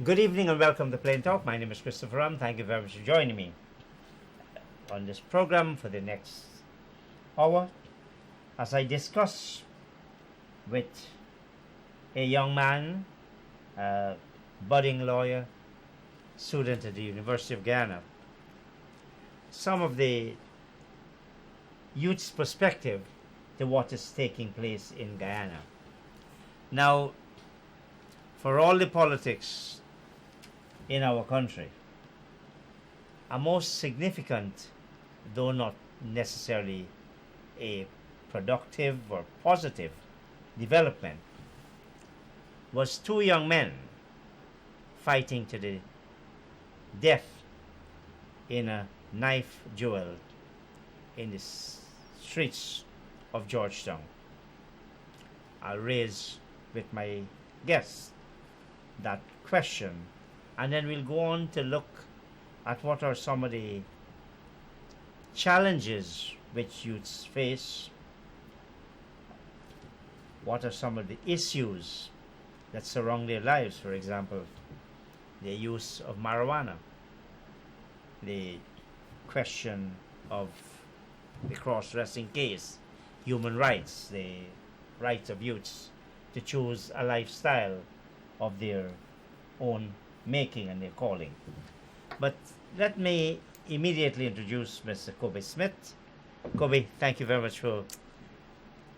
Good evening and welcome to Plain Talk. My name is Christopher Ram. Thank you very much for joining me on this program for the next hour as I discuss with a young man, a budding lawyer, student at the University of Guyana, some of the youth's perspective to what is taking place in Guyana. Now, for all the politics in our country, a most significant, though not necessarily a productive or positive development, was two young men fighting to the death in a knife duel in the streets of Georgetown. I'll raise with my guests that question, and then we'll go on to look at what are some of the challenges which youths face, what are some of the issues that surround their lives, for example, the use of marijuana, the question of the cross-dressing case, human rights, the rights of youths to choose a lifestyle of their own making and their calling. But let me immediately introduce Mr. Koby Smith. Koby, thank you very much for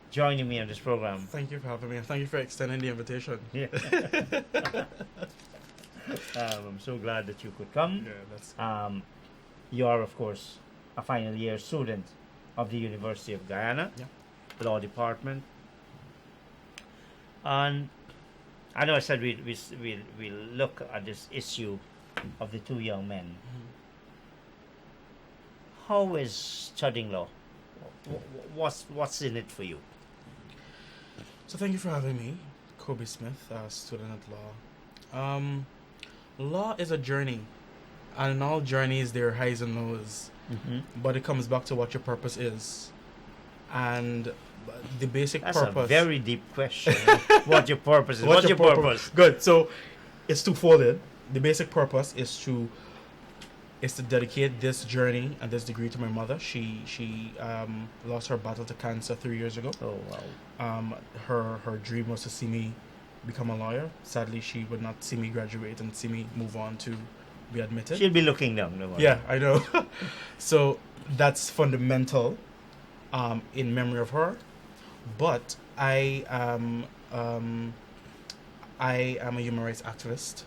joining me on this program. Thank you for having me, and thank you for extending the invitation. Yeah. I'm so glad that you could come. Yeah, that's You are, of course, a final year student of the University of Guyana, Yeah. Law Department. And I know I said we'll look at this issue of the two young men. How is studying law? What's in it for you? So thank you for having me, Koby Smith, student at law. Law is a journey, and in all journeys there are highs and lows, but it comes back to what your purpose is, and the basic That's purpose. a very deep question. What your purpose is? What's What's your purpose? Good. So it's twofolded. The basic purpose is to dedicate this journey and this degree to my mother. She lost her battle to cancer 3 years ago. Oh wow! Her dream was to see me become a lawyer. Sadly, she would not see me graduate and see me move on to be admitted. She'll be looking down. No worry. Yeah, I know. So that's fundamental in memory of her. But I am a human rights activist,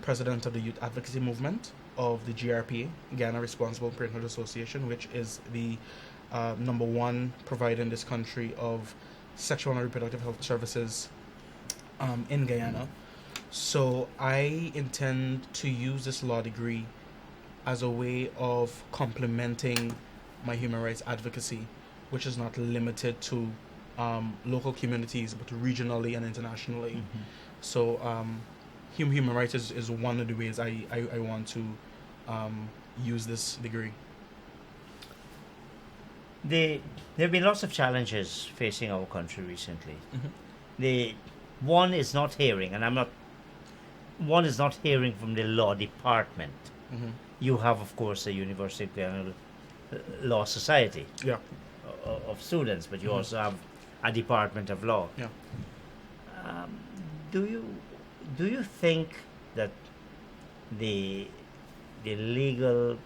president of the Youth Advocacy Movement of the GRPA, Guyana Responsible Parenthood Association, which is the number one provider in this country of sexual and reproductive health services in Guyana. So I intend to use this law degree as a way of complementing my human rights advocacy, which is not limited to local communities, but regionally and internationally. So human rights is one of the ways I want to use this degree. There have been lots of challenges facing our country recently. The one is not hearing, and one is not hearing from the law department. You have, of course, a University of Guyana Law Society. Yeah. Of students, but you also have a department of law. Yeah. Do you think that the legal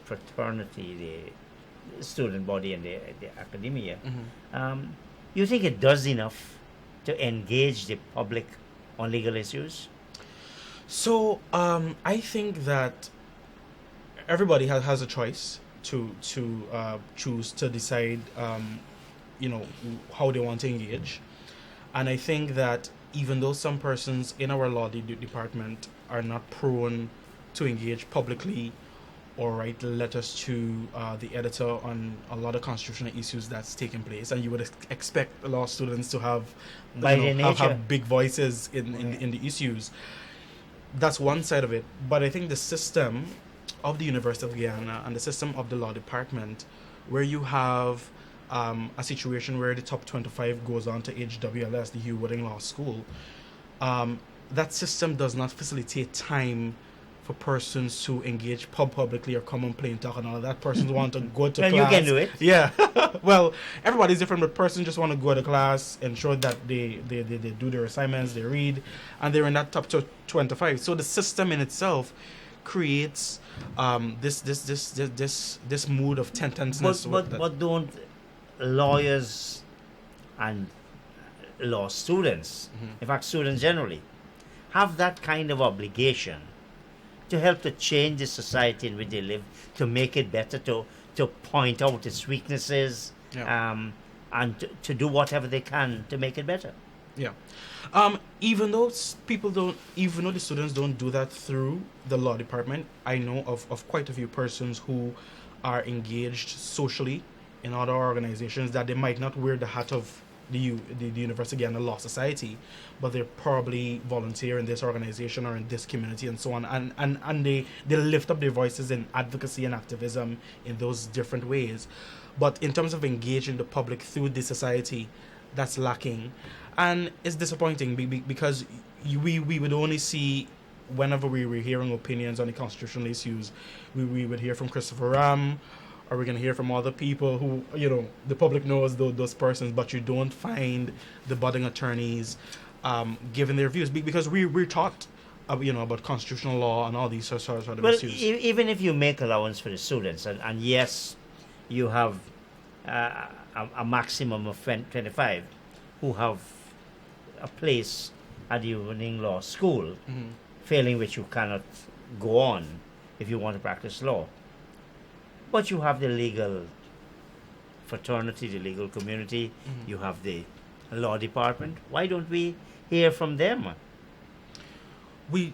fraternity, the student body, and the academia, you think it does enough to engage the public on legal issues? So I think that everybody has a choice to choose to decide how they want to engage, and I think that even though some persons in our law department are not prone to engage publicly or write letters to the editor on a lot of constitutional issues that's taking place, and you would expect law students to have have big voices in the issues. That's one side of it, but I think the system of the University of Guyana and the system of the law department, where you have a situation where the top 25 goes on to HWLS, the Hugh Wooding Law School, that system does not facilitate time for persons to engage publicly or come and play and talk and all of that. Persons want to go to Well, class. you can do it. Yeah. Well, everybody's different, but persons just want to go to class, ensure that they do their assignments, they read, and they're in that top 25. So the system in itself creates this mood of tenseness. But don't lawyers and law students, in fact students generally, have that kind of obligation to help to change the society in which they live, to make it better, to point out its weaknesses, and to do whatever they can to make it better? Yeah. Even though the students don't do that through the law department, I know of quite a few persons who are engaged socially in other organizations that they might not wear the hat of the University and the Law Society, but they probably volunteer in this organization or in this community and so on, and they lift up their voices in advocacy and activism in those different ways. But in terms of engaging the public through the society, that's lacking, and it's disappointing because we would only see, whenever we were hearing opinions on the constitutional issues, we would hear from Christopher Ram, or we're going to hear from other people who, the public knows those persons, but you don't find the budding attorneys giving their views, because we're taught about constitutional law and all these sort of issues. Even if you make allowance for the students, and yes, you have a maximum of 25 who have a place at the evening law school, failing which you cannot go on if you want to practice law. But you have the legal fraternity, the legal community, you have the law department. Why don't we hear from them? We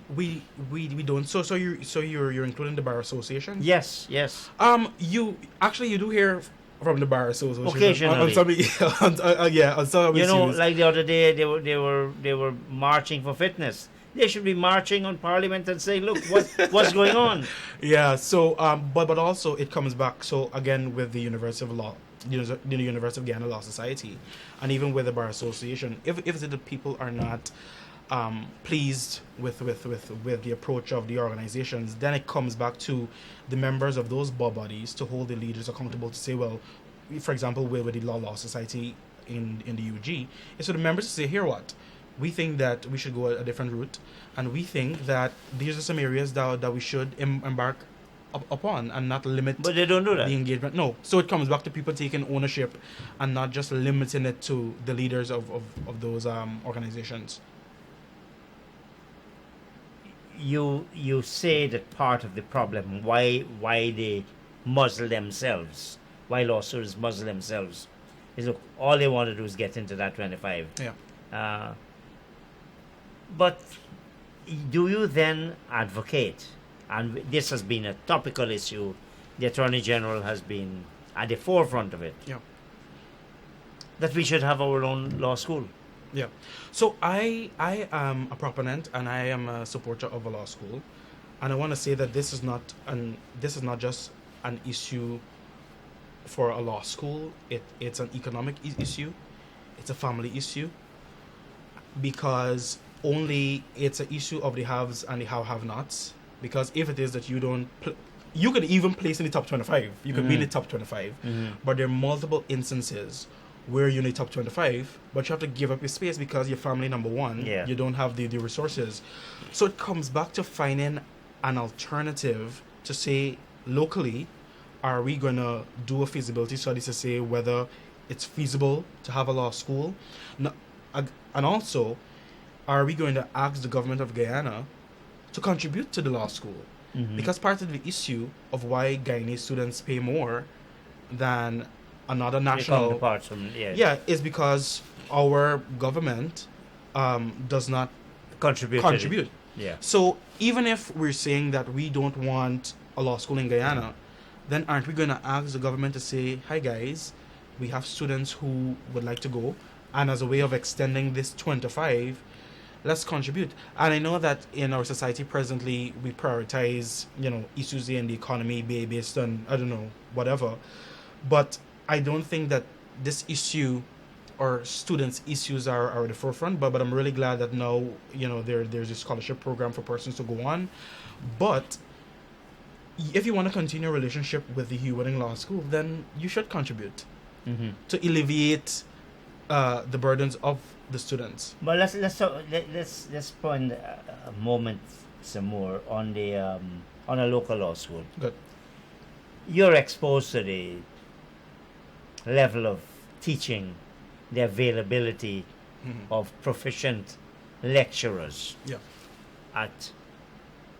don't. So you're including the Bar Association? Yes. You do hear from the Bar Association occasionally. On some issues. Like the other day, they were marching for fitness. They should be marching on Parliament and saying, "Look, what's going on?" Yeah. So, but also it comes back. So again, with the University of Law, the University of Guyana Law Society, and even with the Bar Association, if the people are not pleased with the approach of the organizations, then it comes back to the members of those bodies to hold the leaders accountable, to say, well, for example, with the Law Society in the UG, is for the members to say, here what? We think that we should go a different route, and we think that these are some areas that we should embark upon and not limit. But they don't do that. The engagement. No. So it comes back to people taking ownership and not just limiting it to the leaders of those organizations. You say that part of the problem, why they muzzle themselves, why law students muzzle themselves, is, look, all they want to do is get into that 25. Yeah. But do you then advocate, and this has been a topical issue, the Attorney General has been at the forefront of it, that we should have our own law school? Yeah. So I am a proponent and I am a supporter of a law school, and I want to say that this is not just an issue for a law school. It's an economic issue. It's a family issue, because only it's an issue of the haves and the have-nots. Because if it is that you don't, you could even place in the top 25. You could be in the top 25, but there are multiple instances where you're in the top 25, but you have to give up your space because your family, number one, you don't have the resources. So it comes back to finding an alternative to say, locally, are we going to do a feasibility study to say whether it's feasible to have a law school? No, and also, are we going to ask the government of Guyana to contribute to the law school? Because part of the issue of why Guyanese students pay more than another national is because our government does not contribute. So even if we're saying that we don't want a law school in Guyana, then aren't we going to ask the government to say, hi guys, we have students who would like to go, and as a way of extending this 25, let's contribute. And I know that in our society presently we prioritize issues in the economy based on, I don't know, whatever, but I don't think that this issue our students' issues are at the forefront, but I'm really glad that now, there's a scholarship program for persons to go on. But if you want to continue a relationship with the Hugh Winning Law School, then you should contribute to alleviate the burdens of the students. But let's spend a moment some more on the on a local law school. Good. You're exposed to the level of teaching, the availability of proficient lecturers Yeah. at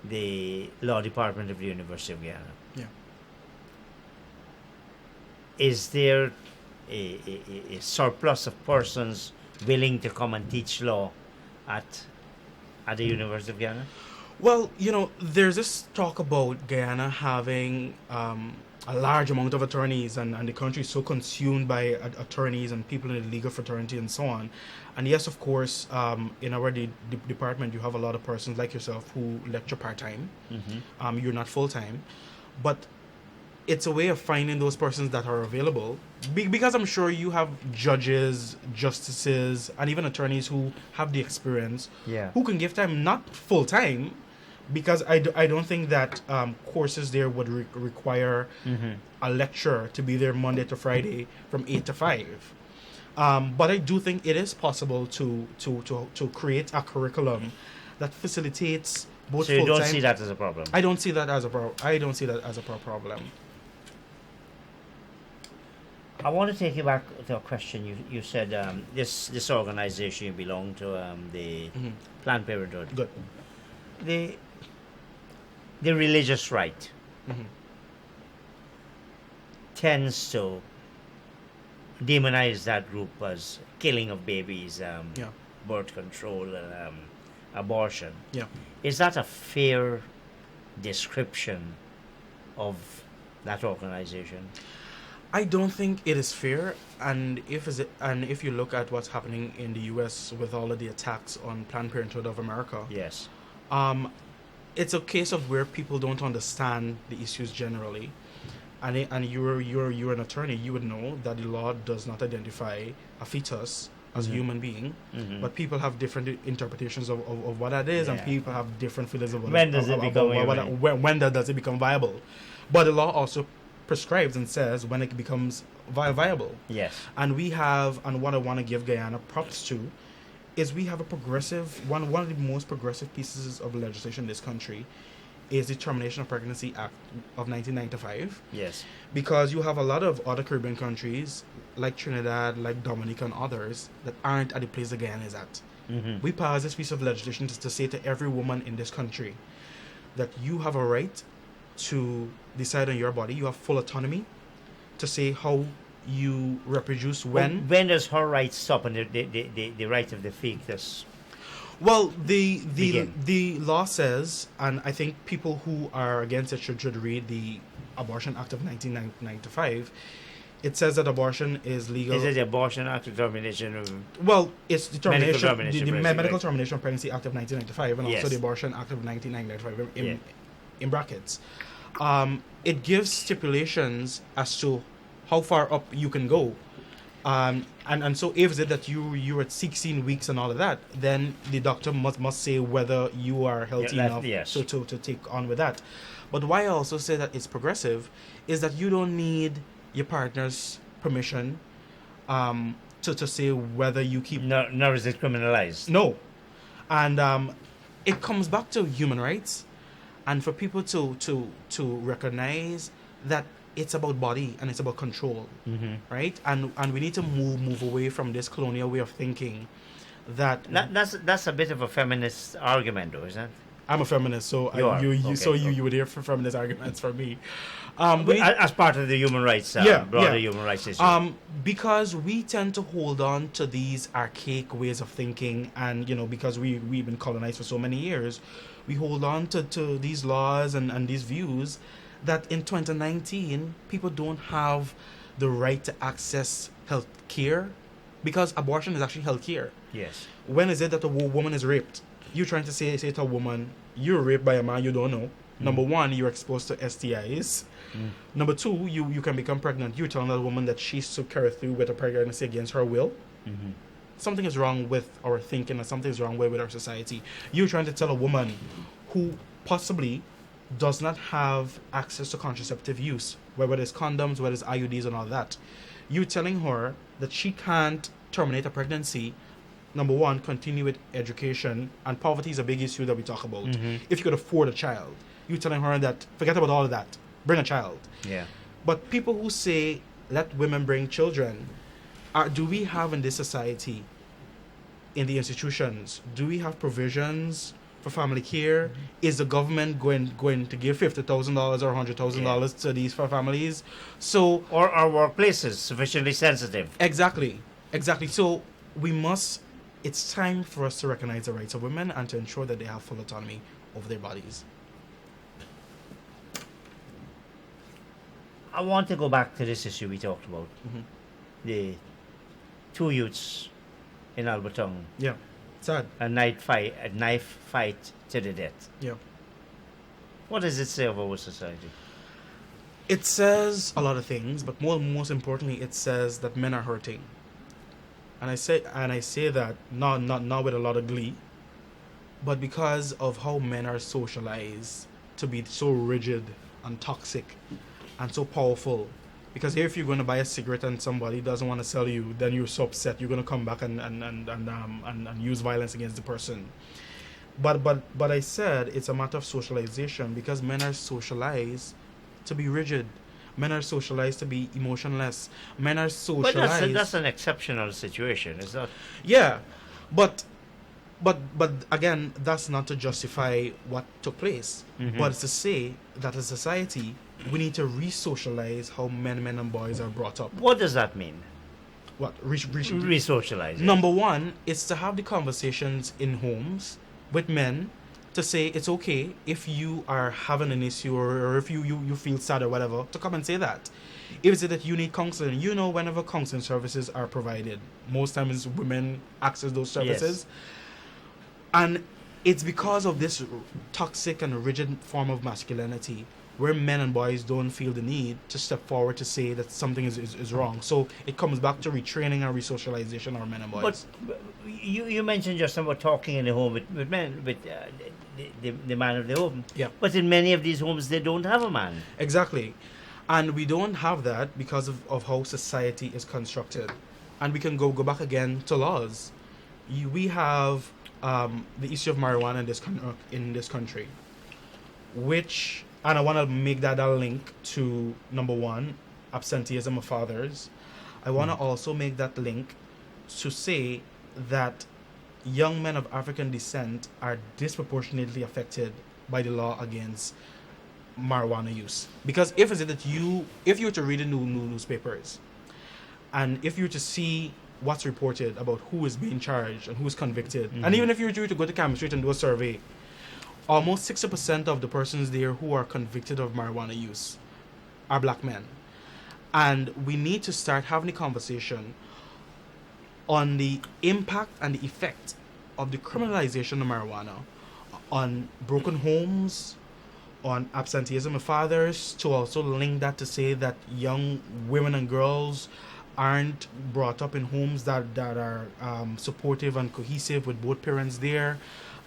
the law department of the University of Guyana. Yeah. Is there a surplus of persons willing to come and teach law at the University of Guyana? Well, there's this talk about Guyana having a large amount of attorneys, and the country is so consumed by attorneys and people in the legal fraternity and so on. And yes, of course, in our department, you have a lot of persons like yourself who lecture part-time. You're not full-time. But it's a way of finding those persons that are available. Because I'm sure you have judges, justices, and even attorneys who have the experience, who can give time, not full-time, because I don't think that courses there would require a lecturer to be there Monday to Friday from 8 to 5. But I do think it is possible to create a curriculum that facilitates both so you full-time. don't see that as a problem? I don't see that as a problem. I want to take you back to a question. You said this organization you belong to, the Planned Parenthood. Good. The religious right tends to demonize that group as killing of babies, birth control, and abortion. Yeah. Is that a fair description of that organization? I don't think it is fair, and if you look at what's happening in the U.S. with all of the attacks on Planned Parenthood of America, yes, it's a case of where people don't understand the issues generally, and you're an attorney, you would know that the law does not identify a fetus as a human being, but people have different interpretations of what that is, and people have different feelings of when does it become viable. But the law also prescribes and says when it becomes viable. Yes. And we have, and what I want to give Guyana props to, is we have a progressive, one of the most progressive pieces of legislation in this country is the Termination of Pregnancy Act of 1995. Yes. Because you have a lot of other Caribbean countries, like Trinidad, like Dominica and others, that aren't at the place that Guyana is at. We passed this piece of legislation to say to every woman in this country that you have a right to decide on your body. You have full autonomy to say how you reproduce when. When does her right stop and the right of the fetus? Well, the law says, and I think people who are against it should read the Abortion Act of 1995. It says that abortion is legal. Is it the Abortion Act of Termination of... Well, it's the Medical Termination Termination of Pregnancy Act of 1995, and also the Abortion Act of 1995 in brackets. It gives stipulations as to how far up you can go. And so if it's that you're at 16 weeks and all of that, then the doctor must say whether you are healthy enough to take on with that. But why I also say that it's progressive is that you don't need your partner's permission to say whether you keep... Nor is it criminalized. No. And it comes back to human rights, and for people to recognize that it's about body and it's about control, right? And we need to move away from this colonial way of thinking. That's a bit of a feminist argument, though, isn't it? I'm a feminist, so you would hear feminist arguments from me. As part of the human rights, human rights issue. Because we tend to hold on to these archaic ways of thinking, and because we've been colonized for so many years, we hold on to these laws and these views that in 2019 people don't have the right to access health care, because abortion is actually health care. Yes. When is it that a woman is raped? You're trying to say to a woman, you're raped by a man you don't know. Number one, you're exposed to STIs. Number two, you can become pregnant. You're telling that woman that she's to carry through with a pregnancy against her will. Mm-hmm. Something is wrong with our thinking, and something is wrong with our society. You're trying to tell a woman who possibly does not have access to contraceptive use, whether it's condoms, whether it's IUDs, and all that. You're telling her that she can't terminate a pregnancy. Number one, continue with education, and poverty is a big issue that we talk about. Mm-hmm. If you could afford a child, you're telling her that forget about all of that, bring a child. Yeah. But people who say let women bring children, do we have in this society, in the institutions, do we have provisions for family care? Mm-hmm. Is the government going to give $50,000 or $100,000 to these for families? So, or are workplaces sufficiently sensitive? Exactly. So we must. It's time for us to recognize the rights of women and to ensure that they have full autonomy over their bodies. I want to go back to this issue we talked about. Mm-hmm. The 2 youths in Alberton. Yeah, sad. A knife fight to the death. Yeah. What does it say of our society? It says a lot of things, but most importantly, it says that men are hurting. And I say that not with a lot of glee, but because of how men are socialized to be so rigid and toxic and so powerful. Because if you're going to buy a cigarette and somebody doesn't want to sell you, then you're so upset you're going to come back and use violence against the person. But I said it's a matter of socialization, because men are socialized to be rigid. Men are socialized to be emotionless. Men are socialized. But that's an exceptional situation, is that? Yeah, but again, that's not to justify what took place. Mm-hmm. But it's to say that as a society, we need to re-socialize how men and boys are brought up. What does that mean? What? Re-socialize. Number one is to have the conversations in homes with men, to say it's okay if you are having an issue or if you feel sad or whatever, to come and say that. If it's that you need counseling, whenever counseling services are provided, most times women access those services. Yes. And it's because of this toxic and rigid form of masculinity where men and boys don't feel the need to step forward to say that something is wrong. So it comes back to retraining and resocialization of men and boys. But you mentioned just about talking in the home with men, with the man of the home. Yeah. But in many of these homes, they don't have a man. Exactly. And we don't have that because of how society is constructed. And we can go back again to laws. We have the issue of marijuana in this country, which, and I want to make that a link to, number one, absenteeism of fathers. I want to also make that link to say that young men of African descent are disproportionately affected by the law against marijuana use. Because if you were to read the newspapers, and if you were to see what's reported about who is being charged and who's convicted, and even if you were to go to Camp Street and do a survey, almost 60% of the persons there who are convicted of marijuana use are black men. And we need to start having a conversation on the impact and the effect of the criminalization of marijuana on broken homes, on absenteeism of fathers, to also link that to say that young women and girls aren't brought up in homes that are supportive and cohesive with both parents there.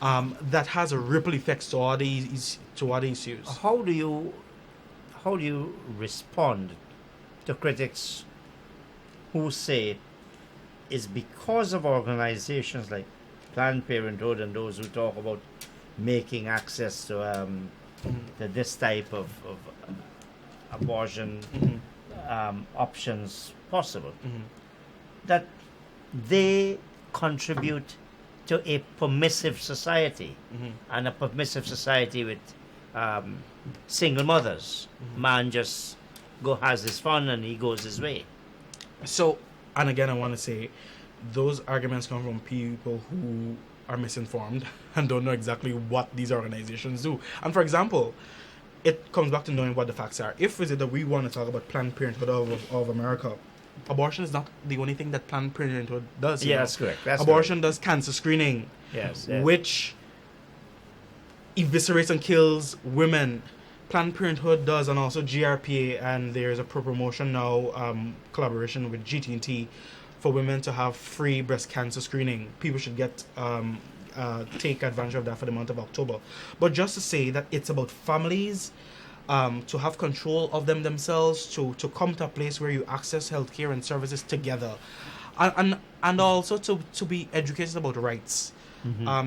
That has a ripple effects to all these issues. How do you respond to critics who say it's because of organizations like Planned Parenthood and those who talk about making access to this type of abortion options possible, that they contribute to a permissive society, and a permissive society with single mothers. Man just has his fun and he goes his way. So, and again, I want to say, those arguments come from people who are misinformed and don't know exactly what these organizations do. And for example, it comes back to knowing what the facts are. If is it that we want to talk about Planned Parenthood of America, abortion is not the only thing that Planned Parenthood does. Yeah, that's correct. Abortion does cancer screening, yes, which eviscerates and kills women. Planned Parenthood does, and also GRPA, and there's a pro-promotion now, collaboration with GT&T, for women to have free breast cancer screening. People should get take advantage of that for the month of October. But just to say that it's about families to have control of themselves, to come to a place where you access healthcare and services together, and also to be educated about rights,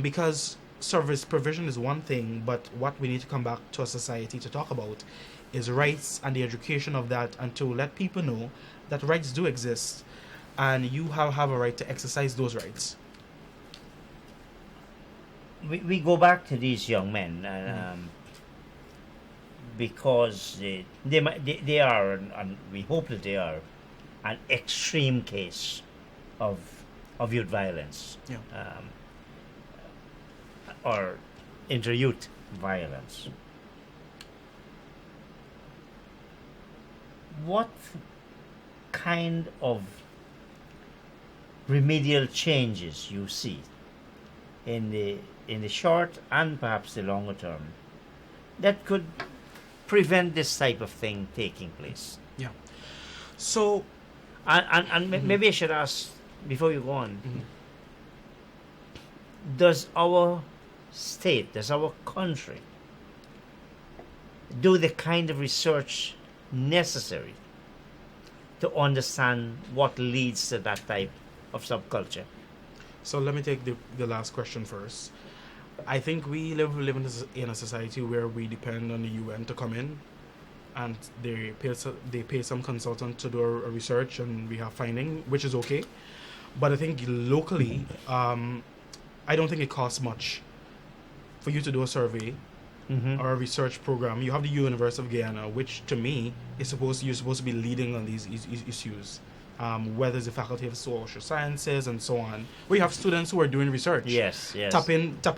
because service provision is one thing, but what we need to come back to a society to talk about is rights and the education of that, and to let people know that rights do exist and you have a right to exercise those rights. We go back to these young men, because they are, and we hope that they are, an extreme case of youth violence, or inter-youth violence. What kind of remedial changes you see in the short and perhaps the longer term that could prevent this type of thing taking place? Yeah. So, and maybe I should ask before you go on. Does our state, does our country do the kind of research necessary to understand what leads to that type of subculture? So let me take the last question first. I think we live in a society where we depend on the UN to come in, and they pay some consultant to do a research, and we have finding, which is okay. But I think locally, I don't think it costs much for you to do a survey or a research program. You have the University of Guyana, which to me is you're supposed to be leading on these issues. Whether it's the Faculty of Social Sciences and so on, where you have students who are doing research. Yes. Tap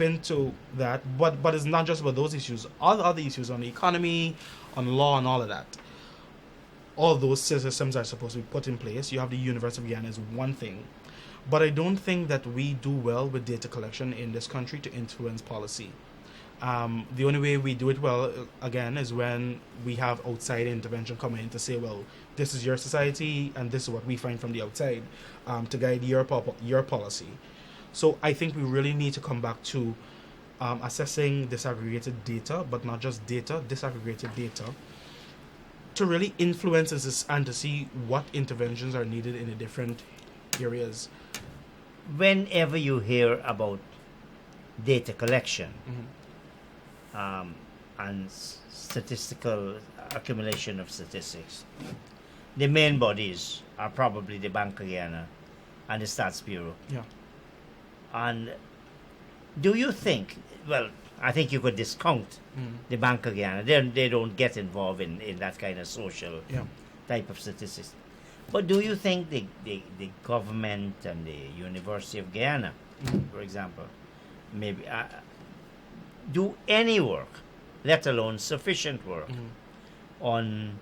into that, but it's not just about those issues. All the other issues on the economy, on law, and all of that. All those systems are supposed to be put in place. You have the University of Guyana is one thing, but I don't think that we do well with data collection in this country to influence policy. The only way we do it well, again, is when we have outside intervention come in to say, well, this is your society and this is what we find from the outside, to guide your policy. So I think we really need to come back to assessing disaggregated data, but not just data, disaggregated data, to really influence and to see what interventions are needed in the different areas. Whenever you hear about data collection, and statistical accumulation of statistics, the main bodies are probably the Bank of Guyana and the Stats Bureau. Yeah. And do you think, well, I think you could discount the Bank of Guyana. They don't get involved in that kind of social type of statistics. But do you think the government and the University of Guyana, for example, maybe do any work, let alone sufficient work, on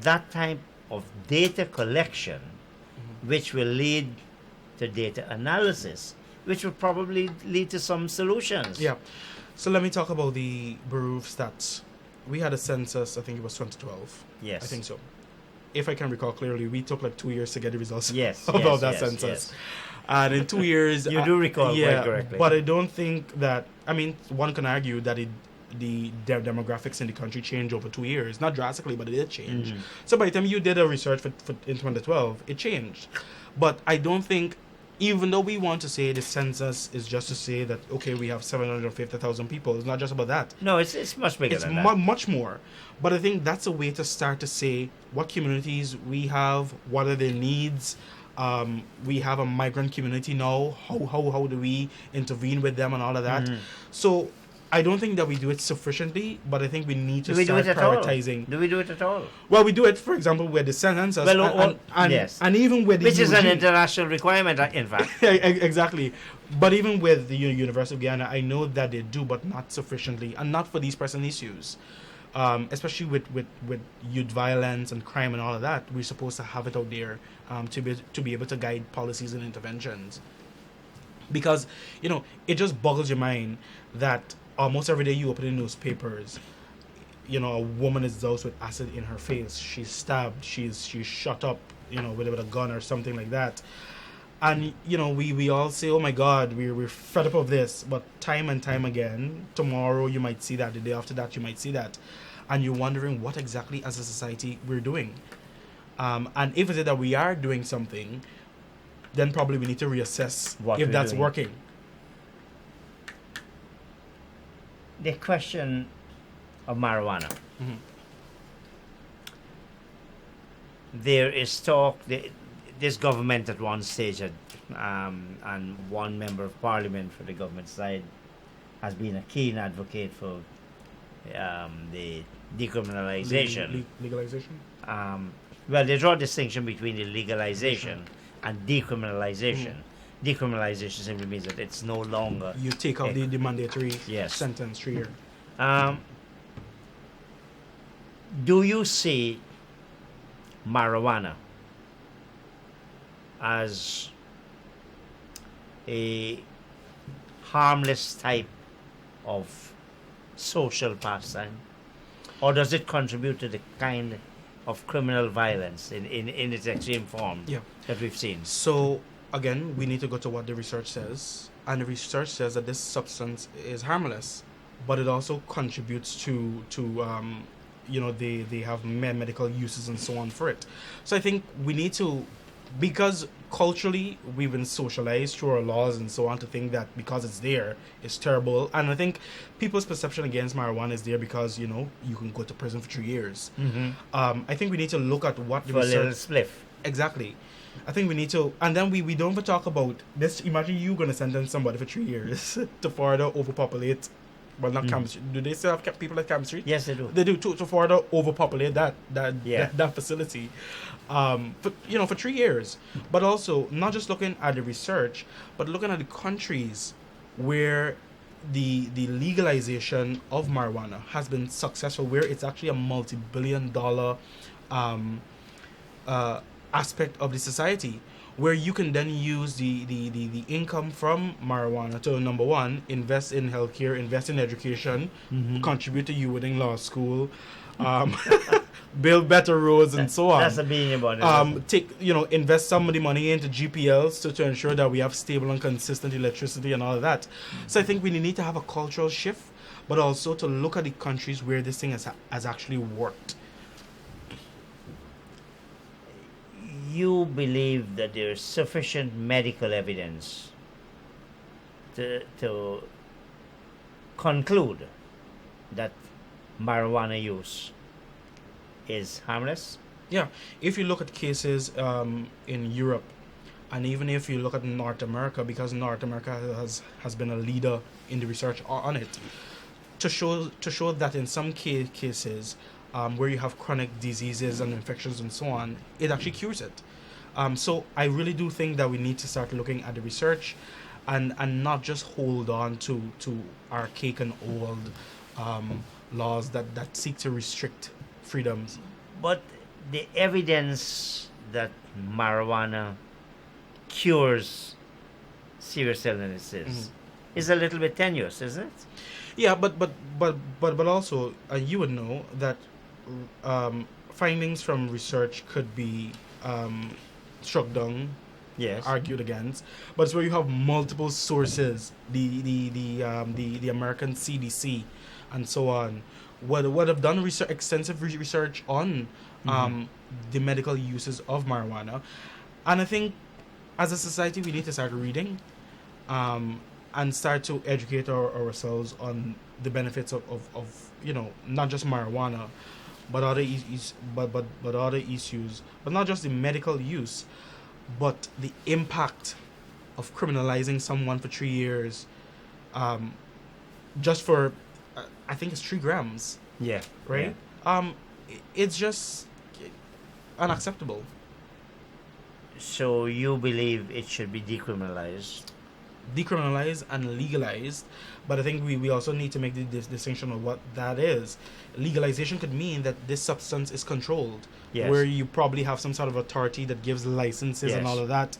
that type of data collection, which will lead to data analysis, which will probably lead to some solutions? Yeah. So let me talk about the Bureau of Stats. We had a census, I think it was 2012. Yes. I think so. If I can recall clearly, we took like 2 years to get the results Yes, about that yes, census. yes. And in 2 years... You do recall quite correctly. But I don't think that... I mean, one can argue that the demographics in the country changed over 2 years. Not drastically, but it did change. So by the time you did a research in 2012, it changed. But I don't think... Even though we want to say the census is just to say that, okay, we have 750,000 people, it's not just about that. No, it's much bigger than that. It's much more. But I think that's a way to start to say what communities we have, what are their needs. We have a migrant community now. How do we intervene with them and all of that? So I don't think that we do it sufficiently, but I think we need to start prioritizing. Do we do it at all? Well, we do it, for example, with the census, yes, and even with the which is an international requirement, in fact. Exactly. But even with the University of Guyana, I know that they do, but not sufficiently, and not for these pressing issues. Especially with youth violence and crime and all of that, we're supposed to have it out there to be able to guide policies and interventions. Because, it just boggles your mind that almost every day you open the newspapers, a woman is doused with acid in her face. She's stabbed. She's shot up. with a gun or something like that. And we all say, oh my God, we're fed up of this. But time and time again, tomorrow you might see that, the day after that you might see that, and you're wondering what exactly as a society we're doing. And if it is that we are doing something, then probably we need to reassess if that's working. The question of marijuana. Mm-hmm. There is talk. This government at one stage had, and one member of parliament for the government side has been a keen advocate for the decriminalization. Legalization? Well, they draw a distinction between the legalization and decriminalization. Decriminalization simply means that it's no longer... You take out the mandatory sentence 3 years. Do you see marijuana as a harmless type of social pastime, or does it contribute to the kind of criminal violence in its extreme form that we've seen? So again, we need to go to what the research says, and the research says that this substance is harmless, but it also contributes to they have medical uses and so on for it. So I think we need to, because culturally we've been socialized through our laws and so on to think that because it's there, it's terrible. And I think people's perception against marijuana is there because you can go to prison for 3 years. I think we need to look at what the for research, a little spliff. Exactly. I think we need to, and then we don't even talk about this. Imagine you going to sentence somebody for 3 years to further overpopulate. Well, not Camp Street. Do they still have people at Camp Street? Yes, they do. They do to further overpopulate that facility, for 3 years. But also not just looking at the research, but looking at the countries where the legalization of marijuana has been successful, where it's actually a multi-billion-dollar aspect of the society, where you can then use the income from marijuana to, number one, invest in healthcare, invest in education, contribute to you within law school, build better roads and so on. That's a being about it. Invest some of the money into GPLs to ensure that we have stable and consistent electricity and all of that. So I think we need to have a cultural shift, but also to look at the countries where this thing has actually worked. You believe that there is sufficient medical evidence to conclude that marijuana use is harmless? Yeah. If you look at cases in Europe, and even if you look at North America, because North America has been a leader in the research on it, to show that in some cases where you have chronic diseases and infections and so on, it actually cures it. So I really do think that we need to start looking at the research and not just hold on to archaic and old laws that seek to restrict freedoms. But the evidence that marijuana cures serious illnesses is a little bit tenuous, isn't it? Yeah, but also you would know that findings from research could be struck down, argued against, but it's where you have multiple sources, the American CDC and so on, would have done extensive research on the medical uses of marijuana. And I think as a society we need to start reading and start to educate ourselves on the benefits of not just marijuana, but other other issues, but not just the medical use, but the impact of criminalizing someone for 3 years, just for I think it's 3 grams. Yeah. Right. Yeah. It's just unacceptable. So you believe it should be decriminalized And legalized, but I think we also need to make this distinction of what that is. Legalization could mean that this substance is controlled, where you probably have some sort of authority that gives licenses and all of that.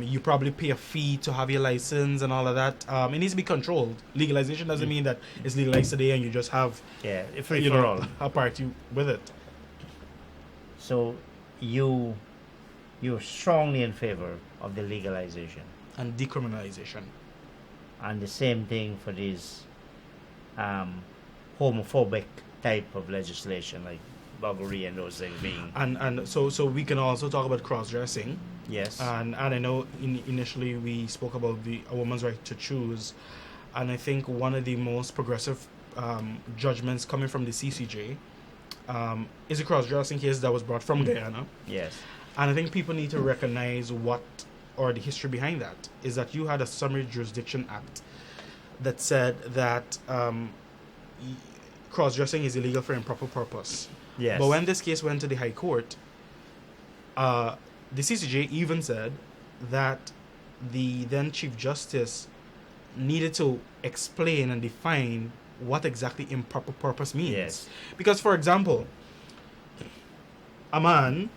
You probably pay a fee to have your license and all of that. It needs to be controlled. Legalization doesn't mean that it's legalized today and you just have free for all a party with it. So you you're strongly in favor of the legalization. And decriminalization. And the same thing for these homophobic type of legislation, like buggery and those things being. And so we can also talk about cross-dressing. Yes. And I know initially we spoke about a woman's right to choose, and I think one of the most progressive judgments coming from the CCJ is a cross-dressing case that was brought from Guyana. Yes. And I think people need to recognize or the history behind that, is that you had a Summary Jurisdiction Act that said that cross-dressing is illegal for improper purpose. Yes. But when this case went to the High Court, the CCJ even said that the then Chief Justice needed to explain and define what exactly improper purpose means. Yes. Because, for example, a man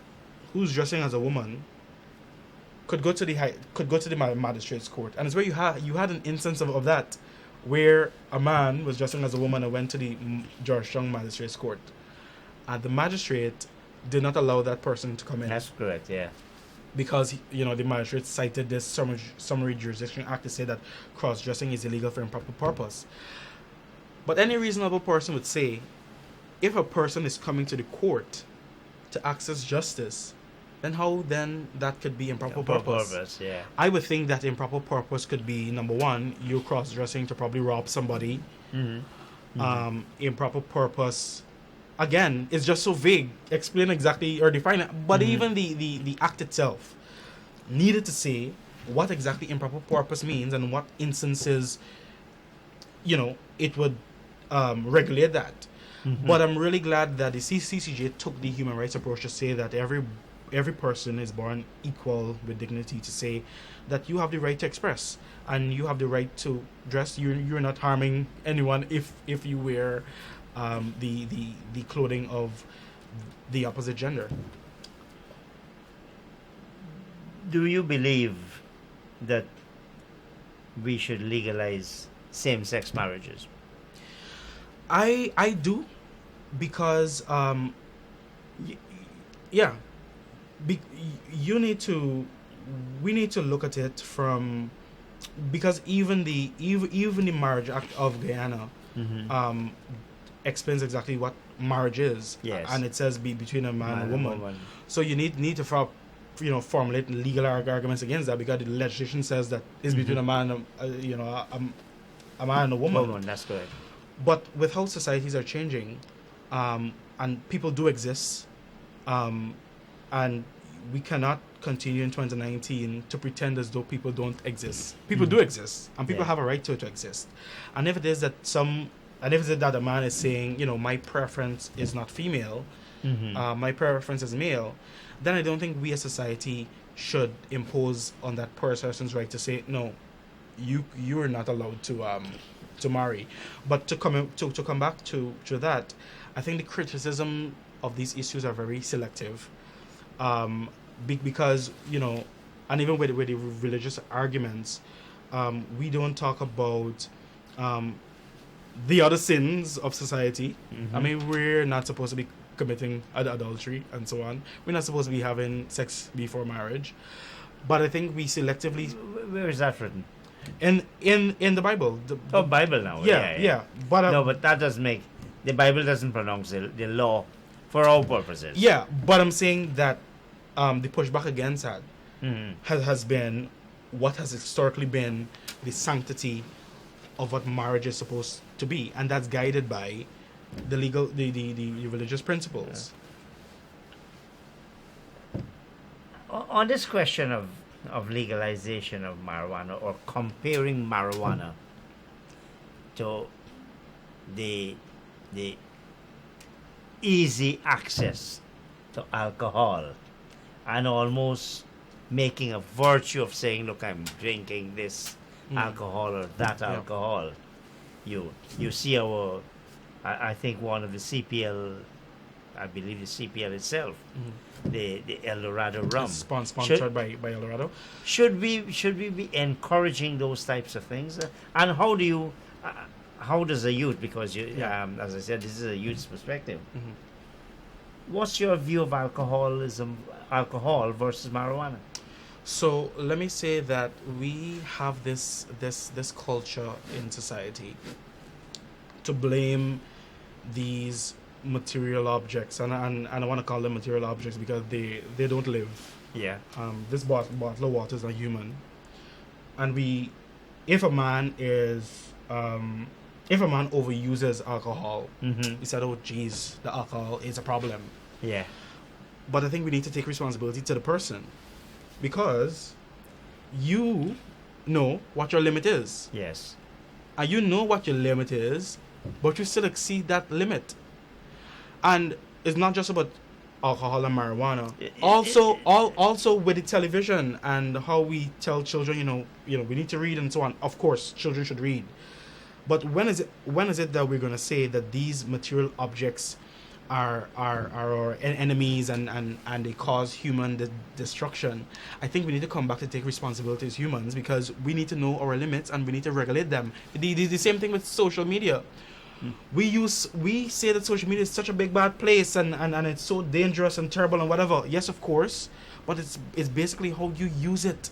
who's dressing as a woman could go to the magistrate's court, and it's where you had an instance of that, where a man was dressing as a woman and went to the Georgetown magistrate's court, and the magistrate did not allow that person to come in. That's correct. Yeah. Because the magistrate cited this Summary Jurisdiction Act to say that cross-dressing is illegal for improper purpose. But any reasonable person would say, if a person is coming to the court to access justice, then how then that could be improper purpose? Yeah. I would think that improper purpose could be, number one, you cross-dressing to probably rob somebody. Improper purpose, again, it's just so vague. Explain exactly or define it. But even the act itself needed to say what exactly improper purpose means and what instances, it would regulate that. But I'm really glad that the CCJ took the human rights approach to say that every person is born equal with dignity, to say that you have the right to express and you have the right to dress. You're not harming anyone if you wear the clothing of the opposite gender. Do you believe that we should legalize same-sex marriages? I do, because we need to look at it from, because even the Marriage Act of Guyana explains exactly what marriage is. Yes. And it says between a man and a woman. So you need to formulate legal arguments against that, because the legislation says that it's between a man and a man and a woman. That's correct. But with how societies are changing, and people do exist, and we cannot continue in 2019 to pretend as though people don't exist. People do exist, and people have a right to exist. And if it is that a man is saying, my preference is not female, my preference is male, then I don't think we as society should impose on that person's right to say, no, you are not allowed to marry. But to come back to that, I think the criticism of these issues are very selective, because and even with the religious arguments, we don't talk about the other sins of society. I mean, we're not supposed to be committing adultery and so on. We're not supposed to be having sex before marriage. But I think we selectively. Where is that written? In the Bible. The Bible now. Yeah. But no, but that doesn't make the Bible doesn't pronounce the law for all purposes. Yeah, but I'm saying that the pushback against that has been what has historically been the sanctity of what marriage is supposed to be, and that's guided by the religious principles. On this question of legalization of marijuana, or comparing marijuana to the easy access to alcohol, and almost making a virtue of saying, look, I'm drinking this alcohol or that alcohol. You see I think one of the CPL, I believe the CPL itself, the El Dorado rum, sponsored by El Dorado. Should we be encouraging those types of things? And how do you, how does a youth, because you, as I said, this is a youth's perspective. What's your view of alcohol versus marijuana? So let me say that we have this culture in society to blame these material objects, and I want to call them material objects because they don't live. Yeah. This bottle of water is not human, and if a man overuses alcohol, Mm-hmm. he said, "Oh, geez, the alcohol is a problem." Yeah. But I think we need to take responsibility to the person, because you know what your limit is, Yes. and you know what your limit is, but you still exceed that limit. And it's not just about alcohol and marijuana. Also with the television and how we tell children, we need to read and so on. Of course, children should read. But when is it that we're going to say that these material objects are our enemies and they cause human destruction? I think we need to come back to take responsibility as humans, because we need to know our limits and we need to regulate them. The same thing with social media. We say that social media is such a big bad place and it's so dangerous and terrible and whatever. Yes, of course, but it's basically how you use it,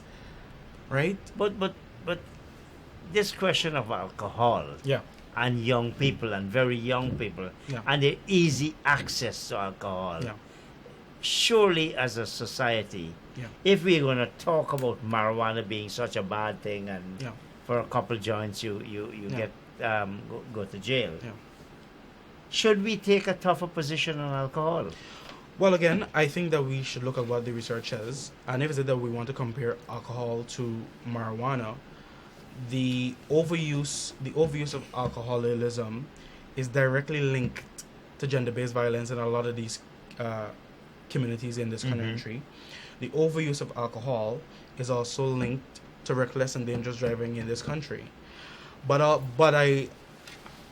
right? But this question of alcohol Yeah. and young people and very young people Yeah. and the easy access to alcohol. Yeah. Surely, as a society, Yeah. if we're going to talk about marijuana being such a bad thing, and Yeah. for a couple joints you Yeah. get go to jail, Yeah. should we take a tougher position on alcohol? Well, again, I think that we should look at what the research says, and if it's that we want to compare alcohol to marijuana, the overuse of alcoholism is directly linked to gender-based violence in a lot of these communities in this country. The overuse of alcohol is also linked to reckless and dangerous driving in this country. But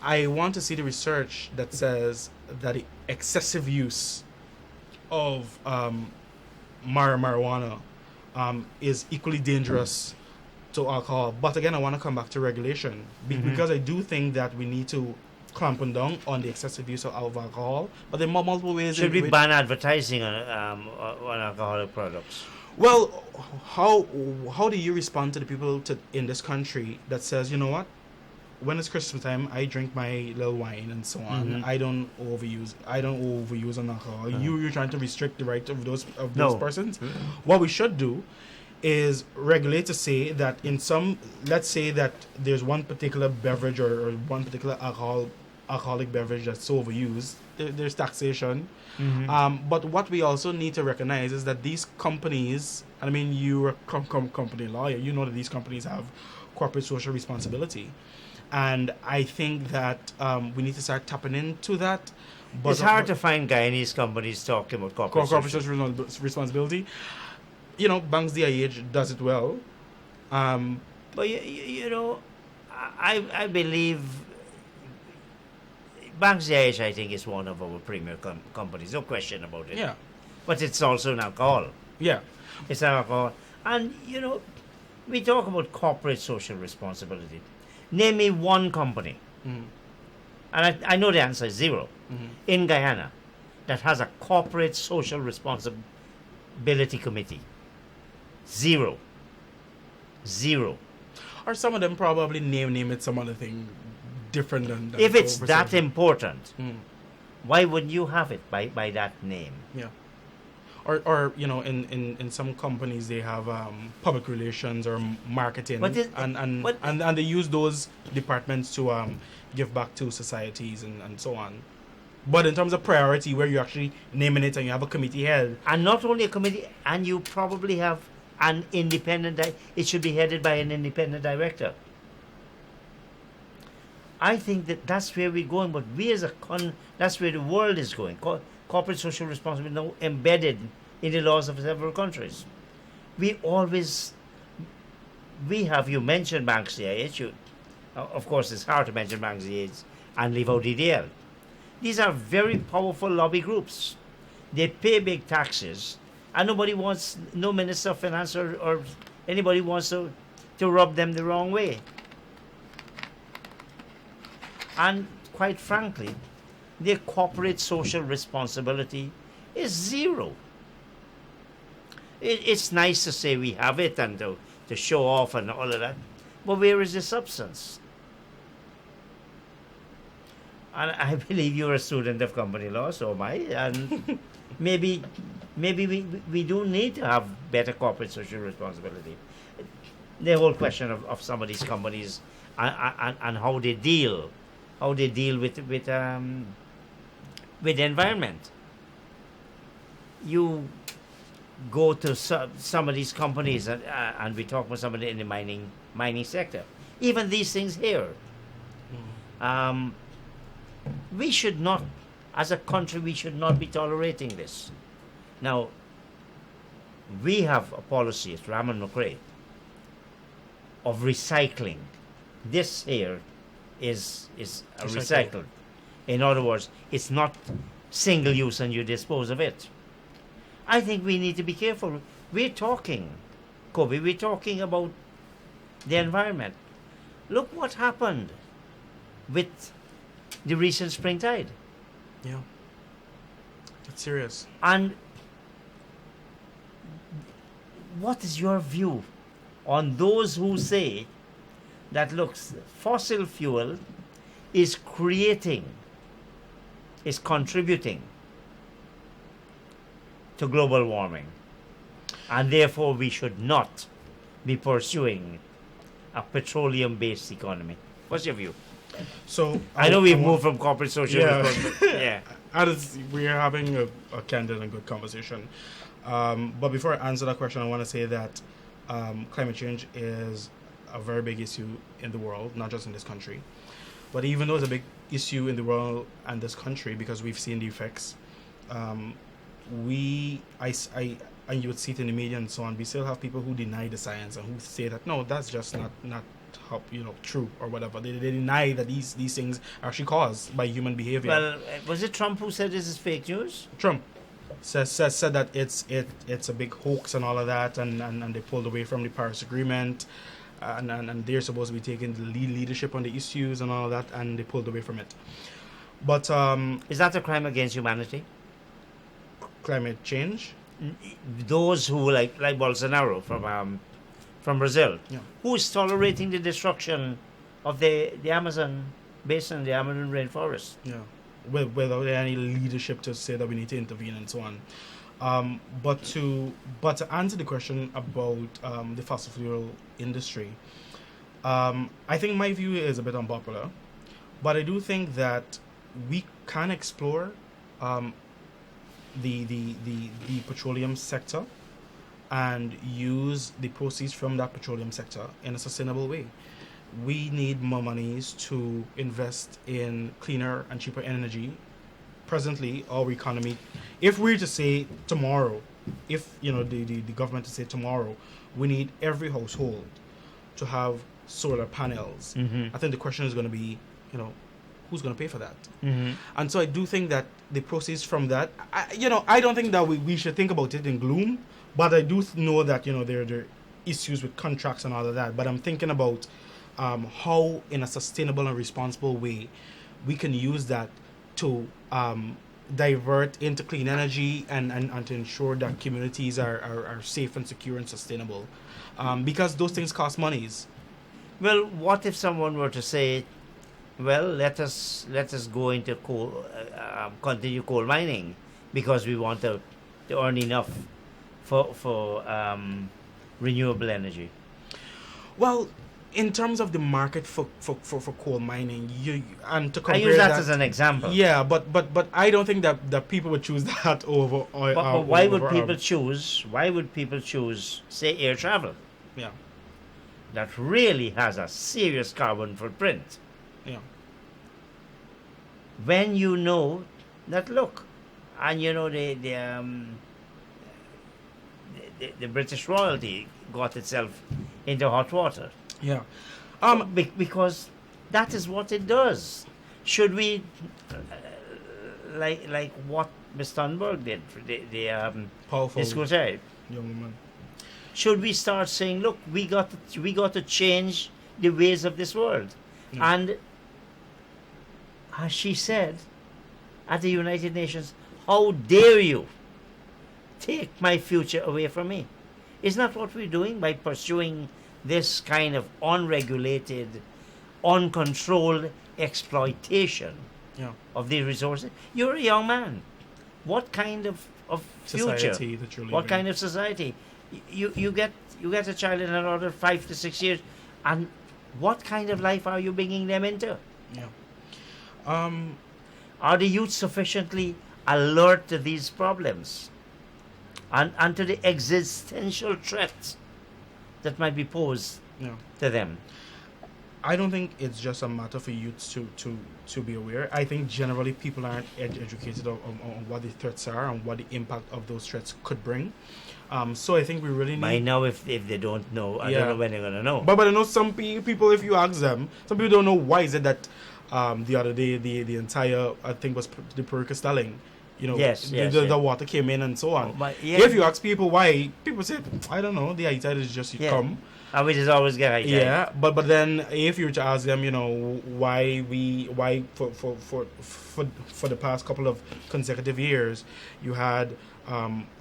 I want to see the research that says that the excessive use of marijuana is equally dangerous to alcohol. But again, I want to come back to regulation because I do think that we need to clamp down on the excessive use of alcohol. But there are multiple ways. Should we ban advertising on alcoholic products? Well, how do you respond to the people in this country that says, you know what, when it's Christmas time, I drink my little wine and so on. I don't overuse on alcohol. You're trying to restrict the right of those persons. What we should do is regulate to say that let's say that there's one particular beverage or one particular alcoholic beverage that's so overused. There's taxation. But what we also need to recognize is that these companies, I mean, you're a company lawyer, you know that these companies have corporate social responsibility. And I think that we need to start tapping into that. But it's hard to find Guyanese companies talking about corporate social responsibility. Banks DIH does it well. But I believe Banks DIH, I think, is one of our premier companies, no question about it. Yeah. But it's also an alcohol. Yeah. It's an alcohol. And, we talk about corporate social responsibility. Name me one company, and I know the answer is zero, in Guyana that has a corporate social responsibility committee. Zero. Or some of them probably name it some other thing different than if it's that important, why wouldn't you have it by that name? Yeah. Or in some companies they have public relations or marketing, and they use those departments to give back to societies and so on. But in terms of priority, where you're actually naming it and you have a committee head, and not only a committee, and you probably have an independent. It should be headed by an independent director. I think that's where we're going, but we as that's where the world is going. Corporate social responsibility now embedded in the laws of several countries. You mentioned Banks DIH. Of course, it's hard to mention Banks DIH and leave out DDL. These are very powerful lobby groups. They pay big taxes, and no Minister of Finance or anybody wants to rub them the wrong way. And quite frankly, their corporate social responsibility is zero. It's nice to say we have it and to show off and all of that, but where is the substance? And I believe you're a student of company law, so am I, and maybe we do need to have better corporate social responsibility. The whole question of some of these companies and how they deal with the environment. You go to some of these companies and we talk about somebody in the mining sector. Even these things here. We should not, as a country, we should not be tolerating this. Now, we have a policy at Raman McRae of recycling. This here is recycled. In other words, it's not single use and you dispose of it. I think we need to be careful. We're talking, Koby, we're talking about the environment. Look what happened with the recent spring tide. Yeah. It's serious. And what is your view on those who say that, look, fossil fuel is contributing to global warming, and therefore we should not be pursuing a petroleum-based economy? What's your view? So I know we've moved from corporate social responsibility. Yeah. We are having a candid and good conversation. But before I answer that question, I want to say that climate change is a very big issue in the world, not just in this country. But even though it's a big issue in the world and this country, because we've seen the effects, and you would see it in the media and so on, we still have people who deny the science and who say that, no, that's just not how, true or whatever. They deny that these things are actually caused by human behavior. Well, was it Trump who said this is fake news? Trump said that it's a big hoax and all of that, and they pulled away from the Paris Agreement, and they're supposed to be taking the leadership on the issues and all of that, and they pulled away from it. But is that a crime against humanity? Climate change? Those who like Bolsonaro from Brazil, yeah, who is tolerating the destruction of the Amazon basin, the Amazon rainforest, yeah, without any leadership to say that we need to intervene and so on. But to answer the question about the fossil fuel industry, I think my view is a bit unpopular, but I do think that we can explore the petroleum sector and use the proceeds from that petroleum sector in a sustainable way. We need more monies to invest in cleaner and cheaper energy. Presently, our economy, if we're to say tomorrow, if the government to say tomorrow, we need every household to have solar panels. Mm-hmm. I think the question is going to be, who's going to pay for that? Mm-hmm. And so I do think that the proceeds from that, I don't think that we should think about it in gloom, but I do know that, there are issues with contracts and all of that. But I'm thinking about how, in a sustainable and responsible way, we can use that to divert into clean energy and to ensure that communities are safe and secure and sustainable. Because those things cost monies. Well, what if someone were to say, well, let us go into coal, continue coal mining because we want to earn enough for renewable energy? Well, in terms of the market for coal mining, and to compare I use that as an example. Yeah, but I don't think that people would choose that over. But why would people choose? Why would people choose, say, air travel? Yeah, that really has a serious carbon footprint. Yeah. When you know that, look, and the British royalty got itself into hot water. Yeah. Because that is what it does. Should we, like what Miss Thunberg did for the powerful young woman? Should we start saying, look, we got to change the ways of this world? Yeah. And as she said at the United Nations, how dare you take my future away from me. Isn't that what we're doing by pursuing this kind of unregulated, uncontrolled exploitation Yeah. of these resources? You're a young man. What kind of future? Society that you're living. What kind of society? You get a child in another 5 to 6 years, and what kind of life are you bringing them into? Yeah. Are the youth sufficiently alert to these problems and to the existential threats that might be posed Yeah. to them? I don't think it's just a matter for youths to be aware. I think generally people aren't educated on what the threats are and what the impact of those threats could bring. So I think we really need... By now, if they don't know, I Yeah. don't know when they're going to know. But I know some people, if you ask them, some people don't know why is it that the other day the entire, I think was the Pericostalling, Yes, the water came in and so on. Yeah. If you ask people why, people say, I don't know, the high tide is just come. And we just always get high tide. Yeah, but then if you were to ask them, why for the past couple of consecutive years, you had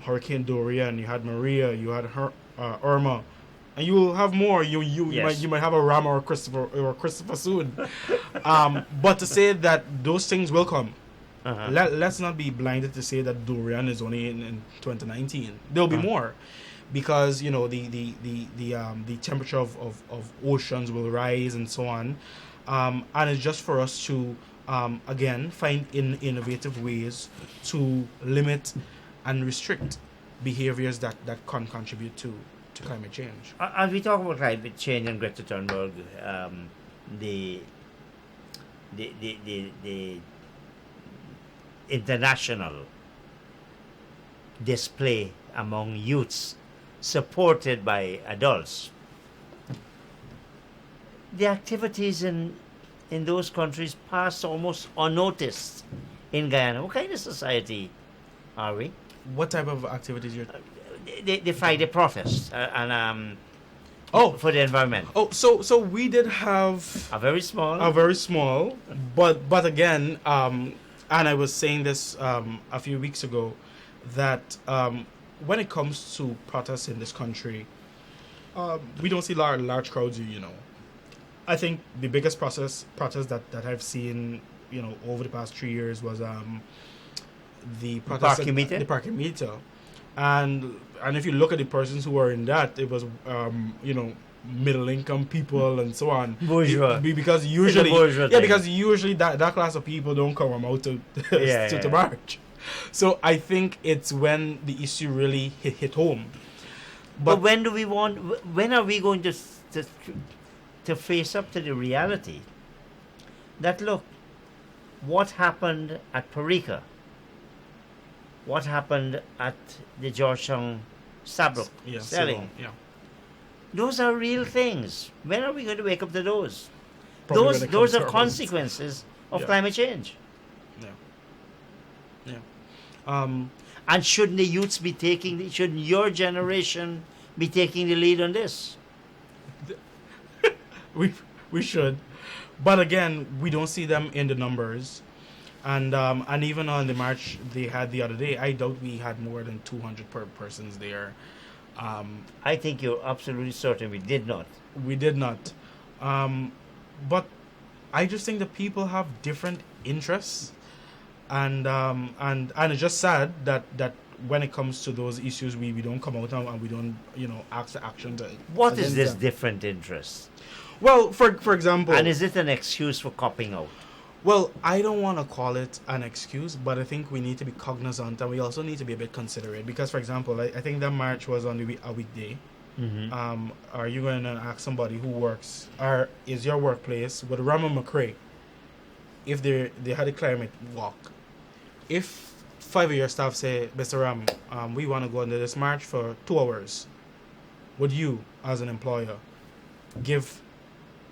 Hurricane Dorian, you had Maria, you had Irma, and you will have more. You might have a Rama or Christopher soon. But to say that those things will come, let's not be blinded to say that Dorian is only in 2019. There'll be more. Because the temperature of oceans will rise and so on, and it's just for us to again find innovative ways to limit and restrict behaviors that can contribute to climate change. As we talk about climate change and Greta Thunberg, the international display among youths supported by adults. The activities in those countries pass almost unnoticed in Guyana. What kind of society are we? What type of activities you're... They Friday protest and for the environment. Oh, so we did have a very small, but again, and I was saying this a few weeks ago that when it comes to protests in this country, we don't see large crowds. I think the biggest protest that I've seen, over the past 3 years was the protest the parking meter, and if you look at the persons who were in that, it was middle income people and so on. Bourgeois. Because usually, because usually that class of people don't come out to to march. So I think it's when the issue really hit home. But when do we want? When are we going to face up to the reality that look, what happened at Parika, what happened at the Georgetown Sabrok selling? Yeah. Those are real things. When are we going to wake up to those? Probably Those are consequences of climate change. And shouldn't the youths be shouldn't your generation be taking the lead on this? We should, but again, we don't see them in the numbers, and even on the march they had the other day, I doubt we had more than 200 persons there. I think you're absolutely certain we did not. We did not, but I just think that people have different interests. And it's just sad that when it comes to those issues, we don't come out and we don't ask the action. What is this different interest? Well, for example, and is it an excuse for copping out? Well, I don't want to call it an excuse, but I think we need to be cognizant and we also need to be a bit considerate. Because, for example, I think that march was on a weekday. Mm-hmm. Are you going to ask somebody who works, or is your workplace with Rama McCrae, if they had a climate walk? If 5 of your staff say, Mr. Ram, we want to go under this march for 2 hours, would you, as an employer,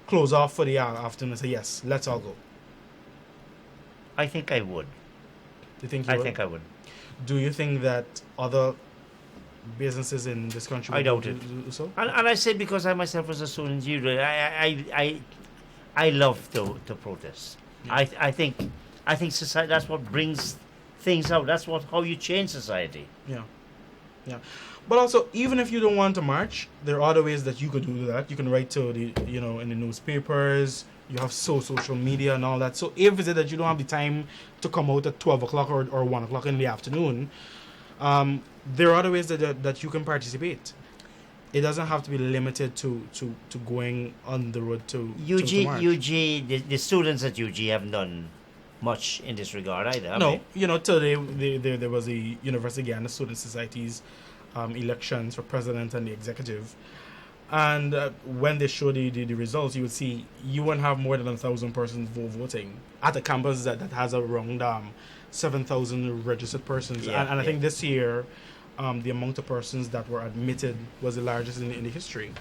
close off for the afternoon and say, yes, let's all go? I think I would. Do you think you would? I think I would. Do you think that other businesses in this country would doubt it. do so? And I say because I myself was a student leader, I love to protest. Yeah. I think society, that's what brings things out. That's how you change society. Yeah. Yeah, but also, even if you don't want to march, there are other ways that you could do that. You can write to the, in the newspapers. You have social media and all that. So if it's that you don't have the time to come out at 12 o'clock or 1 o'clock in the afternoon, there are other ways that you can participate. It doesn't have to be limited to going on the road to march. The students at UG haven't done much in this regard either, have No, they? today there was a University Ghana Student Society's elections for president and the executive. And when they show the results, you would see you won't have more than 1,000 persons voting at a campus that has around 7,000 registered persons. Yeah, and I think this year, the amount of persons that were admitted was the largest in the history.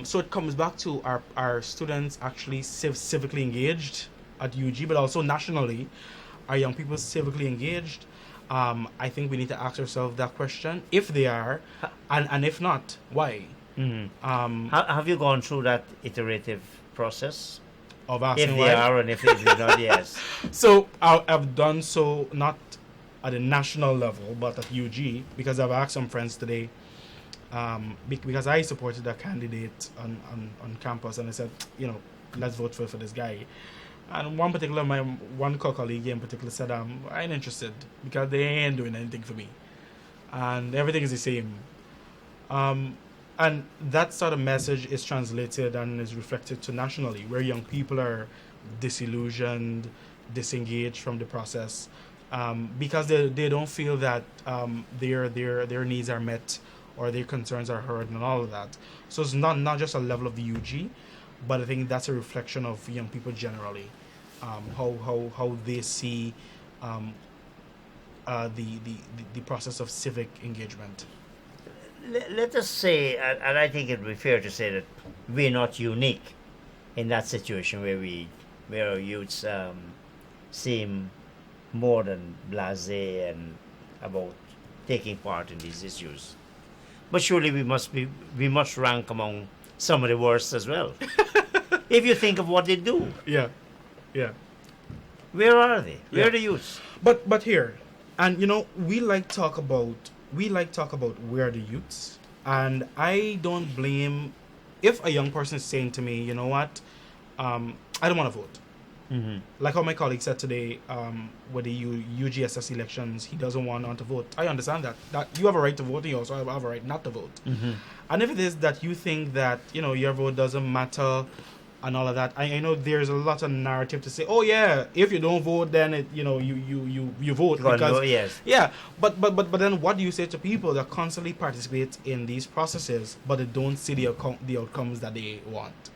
So it comes back to our students actually civically engaged at UG, but also nationally. Are young people civically engaged? I think we need to ask ourselves that question, if they are, and if not, why? Mm-hmm. Have you gone through that iterative process Of asking if why? they are and if they're not? Yes. So I've done so not at a national level, but at UG, because I've asked some friends today, because I supported a candidate on campus, and I said, let's vote for this guy. And one colleague in particular said, I ain't interested because they ain't doing anything for me, and everything is the same. And that sort of message is translated and is reflected to nationally, where young people are disillusioned, disengaged from the process, because they don't feel that their needs are met or their concerns are heard and all of that. So it's not just a level of the UG, but I think that's a reflection of young people generally, how they see the process of civic engagement. Let us say, and I think it would be fair to say that we're not unique in that situation where our youths seem more than blasé and about taking part in these issues. But surely we must rank among some of the worst as well. If you think of what they do. Yeah. Where are they? Where Yeah. are the youths? But here, and we like talk about where are the youths, and I don't blame if a young person is saying to me, you know what, I don't want to vote. Mm-hmm. Like how my colleague said today, with the UGSS elections, he doesn't want to vote. I understand that you have a right to vote, and you also have a right not to vote. Mm-hmm. And if it is that you think that your vote doesn't matter and all of that, I know there's a lot of narrative to say, oh yeah, if you don't vote, then you vote because yes. yeah. But then what do you say to people that constantly participate in these processes but they don't see the outcomes that they want?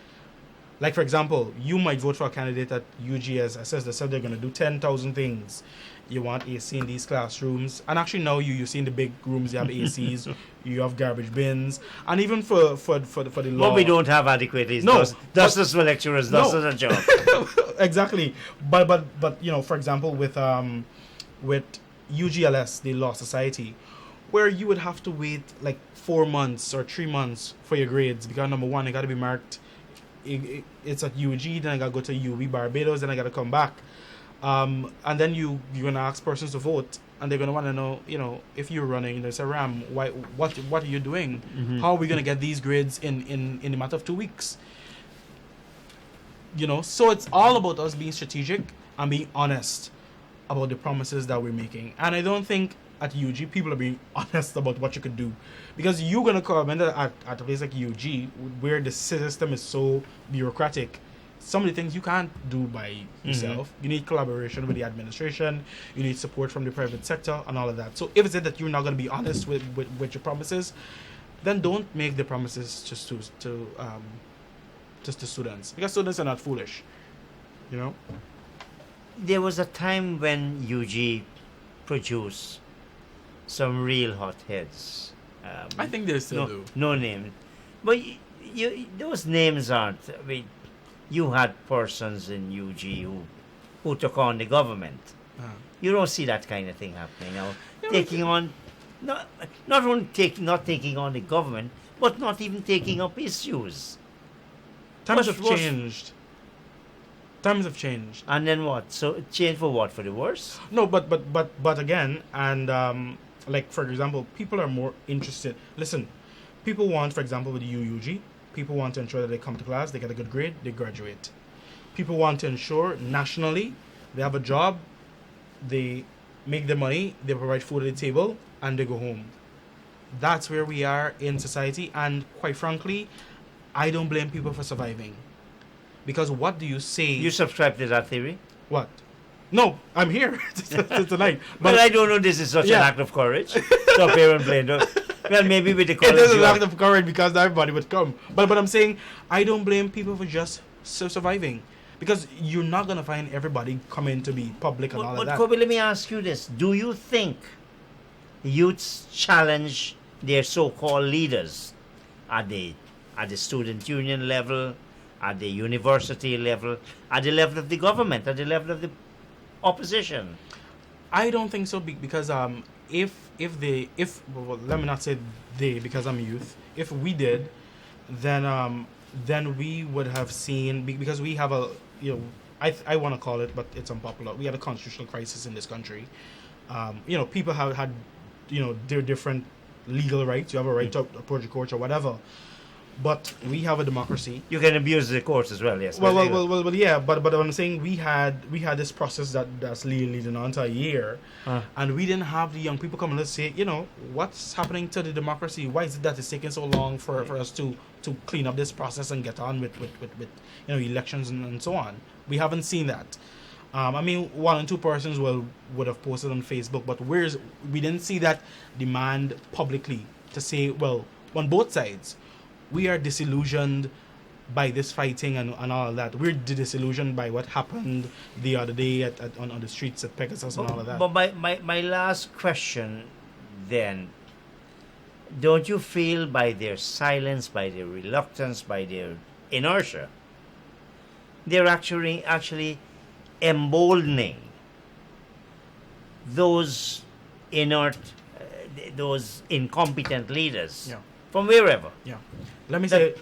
Like, for example, you might vote for a candidate at UGSS that said they're going to do 10,000 things. You want AC in these classrooms. And actually now you see in the big rooms, you have ACs, you have garbage bins. And even for the law... What we don't have adequately is dusters for lecturers, dusters a job. Exactly. But for example, with UGLS, the Law Society, where you would have to wait like 4 months or 3 months for your grades because, number one, it got to be marked. It's at UG, then I gotta go to UB Barbados, then I gotta come back, and then you're gonna ask persons to vote, and they're gonna want to know, if you're running, they say, Ram, what are you doing? Mm-hmm. How are we gonna get these grades in a matter of 2 weeks? So it's all about us being strategic and being honest about the promises that we're making, and I don't think at UG people are being honest about what you could do, because you're gonna come in at a place like UG where the system is so bureaucratic. Some of the things you can't do by yourself. You need collaboration with the administration, you need support from the private sector and all of that. So if it's that you're not going to be honest with your promises, then don't make the promises just to students, because students are not foolish. There was a time when UG produced some real hotheads. I think they still do. No name, but those names aren't. I mean, you had persons in UG who took on the government. You don't see that kind of thing happening now. Taking on, not taking on the government, but not even taking up issues. Times have changed. Times have changed. And then what? So change for what? For the worse? No, but again, and like for example, people are more interested. Listen, people want, for example, with the UUG, people want to ensure that they come to class, they get a good grade, they graduate. People want to ensure nationally they have a job, they make their money, they provide food at the table, and they go home. That's where we are in society, and quite frankly, I don't blame people for surviving. Because what do you say? You subscribe to that theory? What? No, I'm here tonight. But I don't know this is such an act of courage to appear on Blade. Well, maybe with the courage. It is an act of courage because everybody would come. But I'm saying, I don't blame people for just surviving. Because you're not going to find everybody coming to be public and all of that. But Koby, let me ask you this. Do you think youths challenge their so-called leaders at the student union level, at the university level, at the level of the government, at the level of the opposition? I don't think so, because if let me not say they, because I'm youth. If we did, then we would have seen, because we have a, I want to call it, but it's unpopular. We had a constitutional crisis in this country. People have had, their different legal rights. You have a right to approach the courts or whatever. But we have a democracy. You can abuse the courts as well, yes. Well, yeah. But I'm saying we had this process that's leading on to a year, and we didn't have the young people come and let's say, what's happening to the democracy? Why is it that it's taking so long for us to clean up this process and get on with elections and so on? We haven't seen that. I mean, 1 or 2 persons would have posted on Facebook, but we didn't see that demand publicly to say, well, on both sides. We are disillusioned by this fighting and all of that. We're disillusioned by what happened the other day on the streets at Pegasus and all of that. But my last question then, don't you feel by their silence, by their reluctance, by their inertia, they're actually emboldening those inert, those incompetent leaders from wherever? Yeah. Let me say.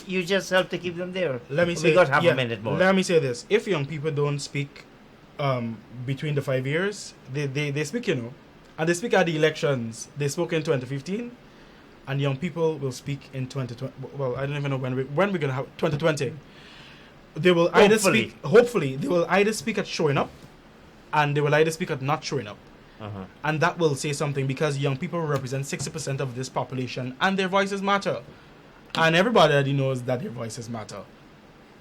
You just help to keep them there. Let me say. We got half a minute more. Let me say this: if young people don't speak between the 5 years, they speak, and they speak at the elections. They spoke in 2015, and young people will speak in 2020. Well, I don't even know when we're gonna have 2020. They will either speak. Hopefully, they will either speak at showing up, and they will either speak at not showing up. And that will say something, because young people represent 60% of this population, and their voices matter. And everybody already knows that their voices matter.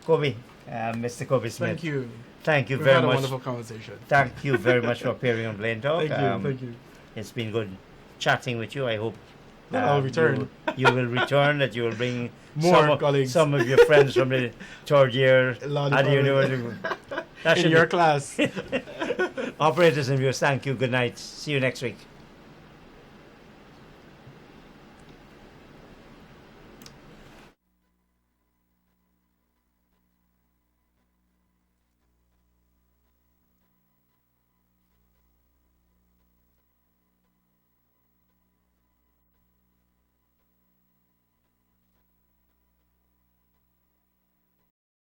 Koby, Mr. Koby Smith. Thank you We've very had a much. Wonderful conversation. Thank you very much for appearing on Blaine Talk. Thank you. It's been good chatting with you. I hope I'll return. You will return, that you will bring more colleagues. Some of your friends from the third year at the university. In your class. Operators and viewers, thank you. Good night. See you next week.